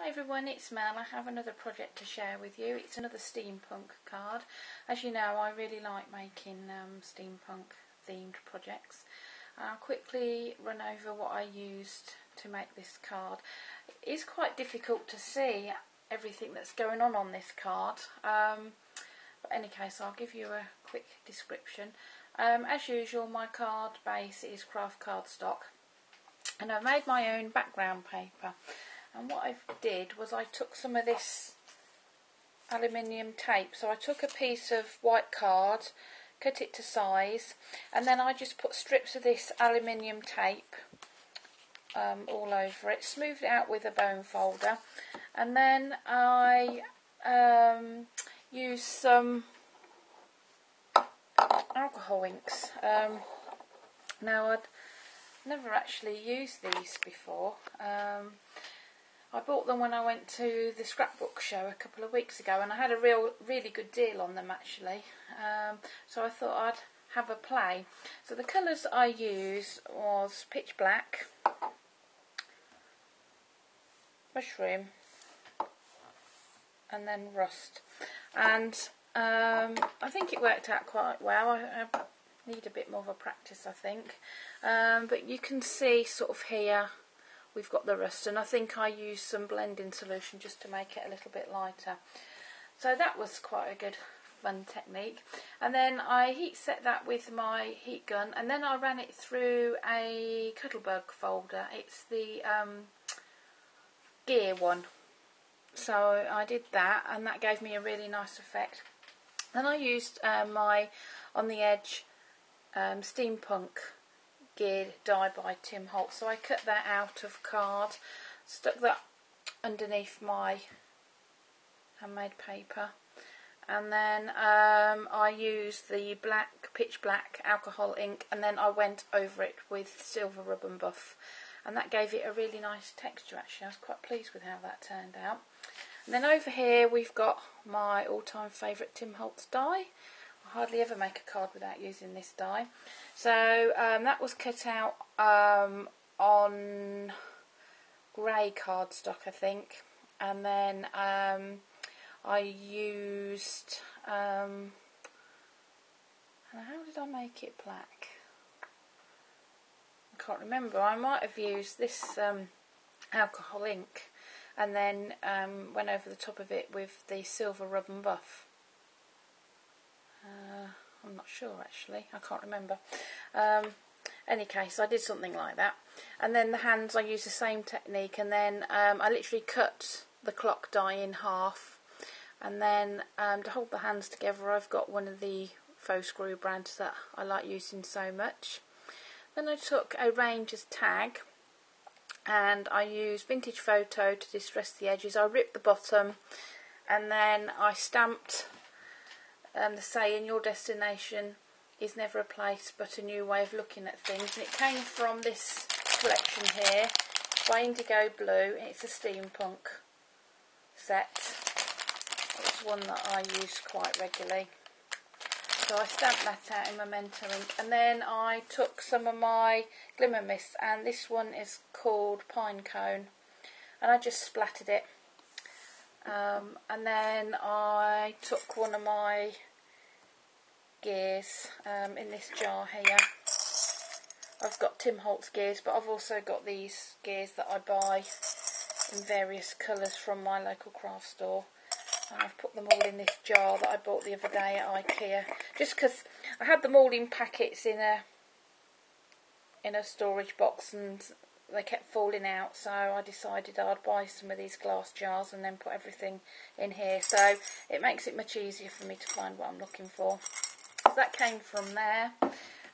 Hi everyone, it's Mel. I have another project to share with you. It's another steampunk card. As you know, I really like making steampunk themed projects. I'll quickly run over what I used to make this card. It is quite difficult to see everything that's going on this card. But in any case, I'll give you a quick description. As usual, my card base is craft cardstock, and I've made my own background paper. And what I did was I took some of this aluminium tape. So I took a piece of white card, cut it to size, and then I just put strips of this aluminium tape all over it, smoothed it out with a bone folder, and then I used some alcohol inks. Now I'd never actually used these before. I bought them when I went to the scrapbook show a couple of weeks ago, and I had a really good deal on them actually. So I thought I'd have a play. So the colours I used was pitch black, mushroom, and then rust. And I think it worked out quite well. I need a bit more of a practice, I think. But you can see sort of here we've got the rust, and I think I used some blending solution just to make it a little bit lighter. So that was quite a good fun technique. And then I heat set that with my heat gun, and then I ran it through a Cuttlebug folder. It's the gear one. So I did that, and that gave me a really nice effect. Then I used my On the Edge Steampunk gear die by Tim Holtz. So I cut that out of card, stuck that underneath my handmade paper, and then I used the pitch black alcohol ink, and then I went over it with silver rub and buff, and that gave it a really nice texture actually. I was quite pleased with how that turned out. And then over here we've got my all-time favourite Tim Holtz die. I hardly ever make a card without using this die. So that was cut out on grey cardstock, I think, and then I used how did I make it black? I can't remember. I might have used this alcohol ink, and then went over the top of it with the silver rub and buff. I'm not sure actually, I can't remember. Any case, I did something like that. And then the hands, I used the same technique, and then I literally cut the clock die in half, and then to hold the hands together I've got one of the faux screw brands that I like using so much. Then I took a Ranger's tag, and I used vintage photo to distress the edges. I ripped the bottom, and then I stamped the saying, "Your destination is never a place but a new way of looking at things." And it came from this collection here by Indigo Blue. It's a steampunk set. It's one that I use quite regularly. So I stamped that out in Memento ink, and then I took some of my Glimmer Mist, and this one is called Pine Cone, and I just splattered it. And then I took one of my gears in this jar here. I've got Tim Holtz gears, but I've also got these gears that I buy in various colours from my local craft store, and I've put them all in this jar that I bought the other day at IKEA, just because I had them all in packets in a storage box, and they kept falling out, so I decided I'd buy some of these glass jars and then put everything in here, so it makes it much easier for me to find what I'm looking for. So that came from there.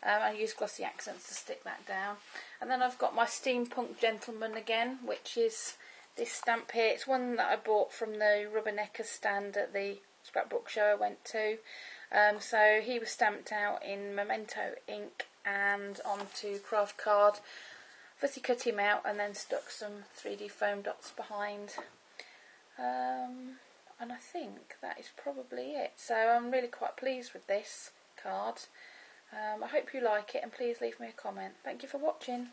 I used glossy accents to stick that down. And then I've got my Steampunk Gentleman again, which is this stamp here. It's one that I bought from the Rubbernecker stand at the scrapbook show I went to. So he was stamped out in Memento ink and onto craft card. First, cut him out and then stuck some 3D foam dots behind. And I think that is probably it. So I'm really quite pleased with this card. I hope you like it, and please leave me a comment. Thank you for watching.